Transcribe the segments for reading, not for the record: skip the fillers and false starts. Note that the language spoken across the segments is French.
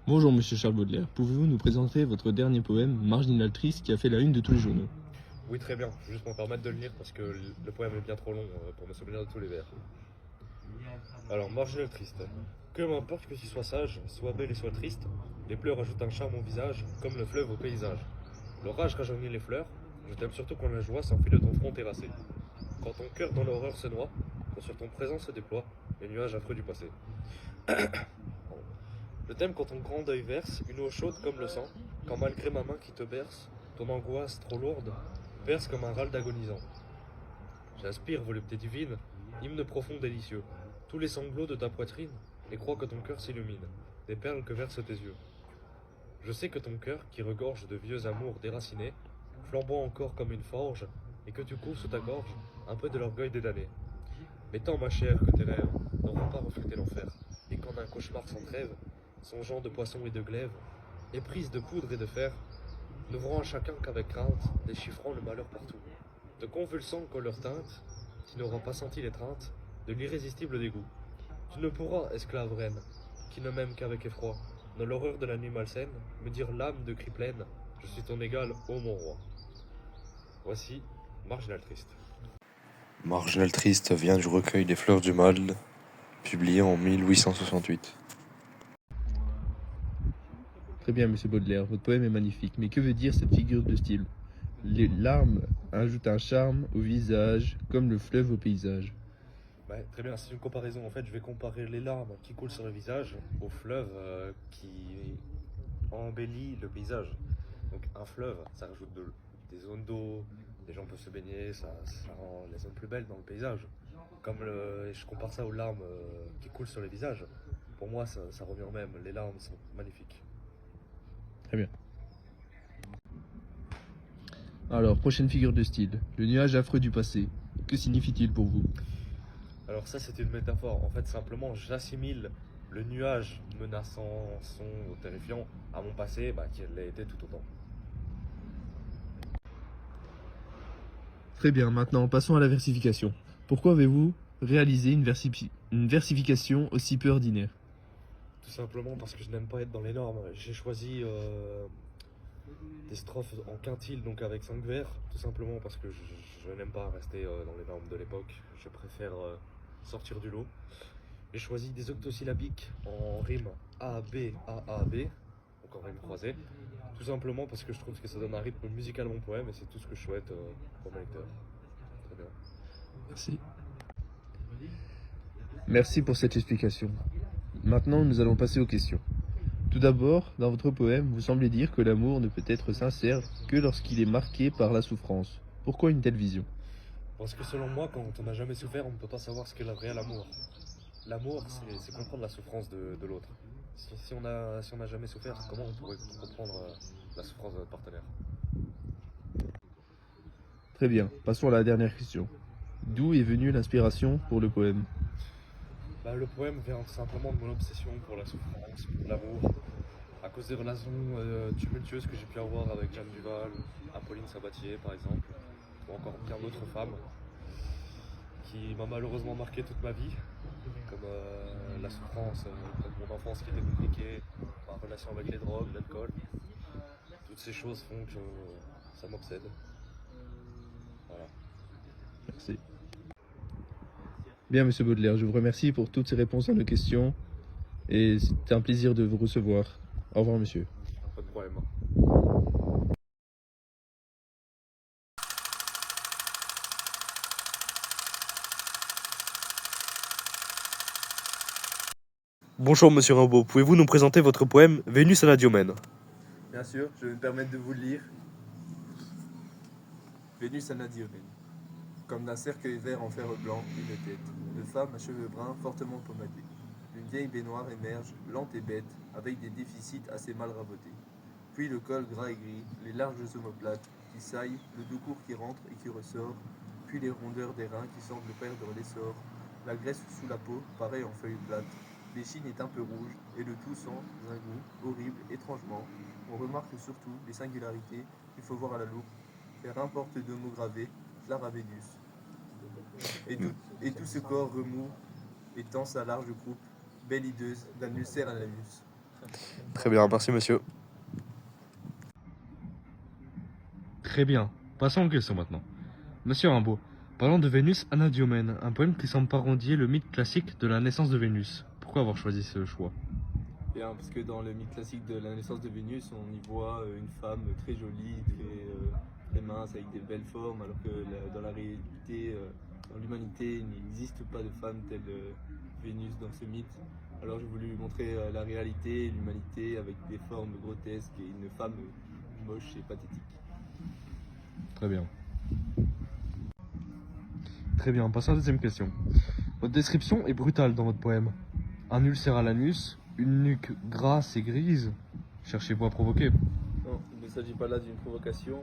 Bonjour Monsieur Charles Baudelaire, pouvez-vous nous présenter votre dernier poème, Marginal Triste, qui a fait la une de tous les journaux? Oui, très bien. Je vais juste me permettre de le lire parce que le poème est bien trop long pour me souvenir de tous les vers. Alors, Marginal triste. Que m'importe que tu sois sage, sois belle et sois triste, les pleurs ajoutent un charme au visage, comme le fleuve au paysage. L'orage rajeunit les fleurs, je t'aime surtout quand la joie s'enfuit de ton front terrassé. Quand ton cœur dans l'horreur se noie, quand sur ton présent se déploient les nuages affreux du passé. Je t'aime quand ton grand deuil verse une eau chaude comme le sang, quand malgré ma main qui te berce, ton angoisse trop lourde verse comme un râle d'agonisant. J'aspire, volupté divine, hymne profond délicieux, tous les sanglots de ta poitrine, et crois que ton cœur s'illumine, des perles que versent tes yeux. Je sais que ton cœur, qui regorge de vieux amours déracinés, flambant encore comme une forge, et que tu couves sous ta gorge un peu de l'orgueil des damnés. Mais tant, ma chère, que tes rêves n'auront pas reflété l'enfer, et qu'en un cauchemar sans trêve, songeant de poissons et de glaives, éprise de poudre et de fer, n'ouvrant à chacun qu'avec crainte, déchiffrant le malheur partout. Te convulsant qu'en leur teinte, tu n'auras pas senti l'étreinte de l'irrésistible dégoût. Tu ne pourras, esclave reine, qui ne m'aime qu'avec effroi, dans l'horreur de la nuit malsaine, me dire l'âme de cris pleine, je suis ton égal, ô mon roi. Voici Marginal Triste. Marginal Triste vient du recueil des Fleurs du Mal, publié en 1868. Très bien Monsieur Baudelaire, votre poème est magnifique, mais que veut dire cette figure de style? Les larmes ajoutent un charme au visage, comme le fleuve au paysage. Très bien, c'est une comparaison. En fait, je vais comparer les larmes qui coulent sur le visage au fleuve qui embellit le paysage. Donc un fleuve, ça rajoute des zones d'eau, les gens peuvent se baigner, ça rend les zones plus belles dans le paysage. Je compare ça aux larmes qui coulent sur les visages. Pour moi, ça revient au même. Les larmes sont magnifiques. Très bien. Alors, prochaine figure de style, le nuage affreux du passé. Que signifie-t-il pour vous? Alors ça, c'est une métaphore. En fait, simplement, j'assimile le nuage menaçant, sombre, terrifiant à mon passé, qui l'a été tout autant. Très bien, maintenant passons à la versification. Pourquoi avez-vous réalisé une versification aussi peu ordinaire? Tout simplement parce que je n'aime pas être dans les normes. J'ai choisi des strophes en quintile, donc avec 5 vers, tout simplement parce que je n'aime pas rester dans les normes de l'époque. Je préfère sortir du lot. J'ai choisi des octosyllabiques en rime A, B, A, A, B, donc en rime croisée. Tout simplement parce que je trouve que ça donne un rythme musical à mon poème et c'est tout ce que je souhaite pour mes lecteurs. Très bien. Merci. Merci pour cette explication. Maintenant, nous allons passer aux questions. Tout d'abord, dans votre poème, vous semblez dire que l'amour ne peut être sincère que lorsqu'il est marqué par la souffrance. Pourquoi une telle vision? Parce que selon moi, quand on n'a jamais souffert, on ne peut pas savoir ce qu'est le réel amour. L'amour, c'est comprendre la souffrance de l'autre. Si on n'a jamais souffert, comment on pourrait comprendre la souffrance de notre partenaire? Très bien, passons à la dernière question. D'où est venue l'inspiration pour le poème? Le poème vient simplement de mon obsession pour la souffrance, pour l'amour, à cause des relations tumultueuses que j'ai pu avoir avec Jeanne Duval, Apolline Sabatier par exemple, ou encore bien d'autres femmes, qui m'a malheureusement marqué toute ma vie, comme la souffrance, comme mon enfance qui était compliquée, ma relation avec les drogues, l'alcool. Toutes ces choses font que ça m'obsède. Voilà. Merci. Bien, Monsieur Baudelaire, je vous remercie pour toutes ces réponses à nos questions et c'était un plaisir de vous recevoir. Au revoir, monsieur. Pas de problème. Bonjour Monsieur Rimbaud, pouvez-vous nous présenter votre poème Vénus Anadyomène? Bien sûr, je vais me permettre de vous le lire. Vénus Anadyomène. Comme d'un cercueil vert en fer blanc, une tête de femme à cheveux bruns fortement pommadés. Une vieille baignoire émerge, lente et bête, avec des déficits assez mal rabotés. Puis le col gras et gris, les larges omoplates qui saillent, le dos court qui rentre et qui ressort, puis les rondeurs des reins qui semblent perdre l'essor, la graisse sous la peau, pareille en feuilles plates. L'échine est un peu rouge, et le tout sans un goût horrible, étrangement. On remarque surtout les singularités qu'il faut voir à la loupe. Faire importe de mots gravés, Clara Vénus. Et tout ce corps remue et tend sa large croupe, belle hideuse, d'un ulcère à l'anus. Très bien, merci monsieur. Très bien. Passons aux questions maintenant. Monsieur Rimbaud, parlons de Vénus Anadyomène, un poème qui semble parodier le mythe classique de la naissance de Vénus. Pourquoi avoir choisi ce choix? Bien, parce que dans le mythe classique de la naissance de Vénus, on y voit une femme très jolie, très mince, avec des belles formes, alors que dans la réalité, dans l'humanité, il n'existe pas de femme telle Vénus dans ce mythe. Alors j'ai voulu montrer la réalité, l'humanité avec des formes grotesques et une femme moche et pathétique. Très bien. Très bien, passons à la deuxième question. Votre description est brutale dans votre poème. Un ulcère à l'anus, une nuque grasse et grise. Cherchez-vous à provoquer? Non, il ne s'agit pas là d'une provocation.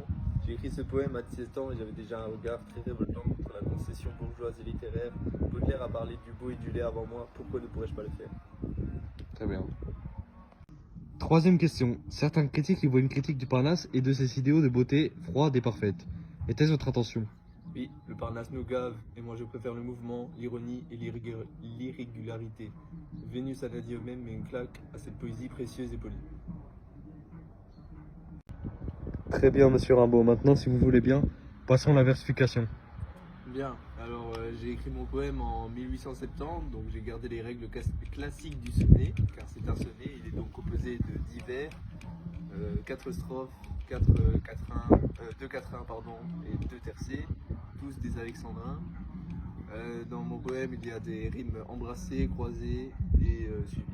J'ai écrit ce poème à 17 ans et j'avais déjà un regard très révoltant contre la concession bourgeoise et littéraire. Baudelaire a parlé du beau et du laid avant moi, pourquoi ne pourrais-je pas le faire? Très bien. Troisième question. Certains critiques y voient une critique du Parnasse et de ses idéaux de beauté froide et parfaite. Était-ce votre intention? Oui, le Parnasse nous gave, et moi je préfère le mouvement, l'ironie et l'irrégularité. Vénus Anadyomène met une claque à cette poésie précieuse et polie. Très bien, monsieur Rimbaud. Maintenant, si vous voulez bien, passons à la versification. Bien, alors j'ai écrit mon poème en 1870, donc j'ai gardé les règles classiques du sonnet, car c'est un sonnet, il est donc composé de 10 vers, 4 strophes, 2 quatrains pardon, et 2 tercets, tous des alexandrins. Dans mon poème, il y a des rimes embrassées, croisées et suivies.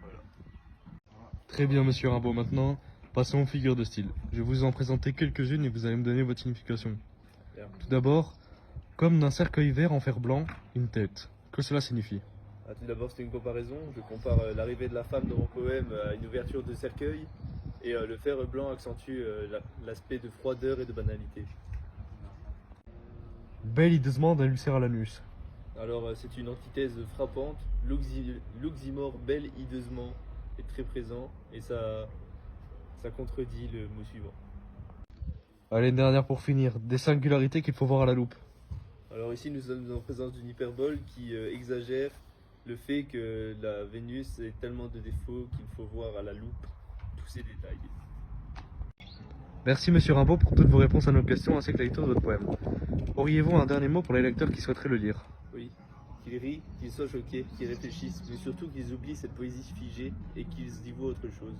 Voilà. Très bien, monsieur Rimbaud. Maintenant, passons aux figures de style. Je vais vous en présenter quelques-unes et vous allez me donner votre signification. Bien. Tout d'abord, comme d'un cercueil vert en fer blanc, une tête. Que cela signifie? Tout d'abord, c'est une comparaison. Je compare l'arrivée de la femme dans mon poème à une ouverture de cercueil, et le fer blanc accentue l'aspect de froideur et de banalité. Bel hideusement d'un ulcère à l'anus. Alors, c'est une antithèse frappante. L'oxymore bel hideusement est très présent, et ça contredit le mot suivant. Allez, une dernière pour finir. Des singularités qu'il faut voir à la loupe. Alors ici, nous sommes en présence d'une hyperbole qui exagère le fait que la Vénus ait tellement de défauts qu'il faut voir à la loupe tous ces détails. Merci, monsieur Rimbaud, pour toutes vos réponses à nos questions ainsi que la lecture de votre poème. Auriez-vous un dernier mot pour les lecteurs qui souhaiteraient le lire? Oui, qu'ils rient, qu'ils soient choqués, qu'ils réfléchissent, mais surtout qu'ils oublient cette poésie figée et qu'ils y voient autre chose.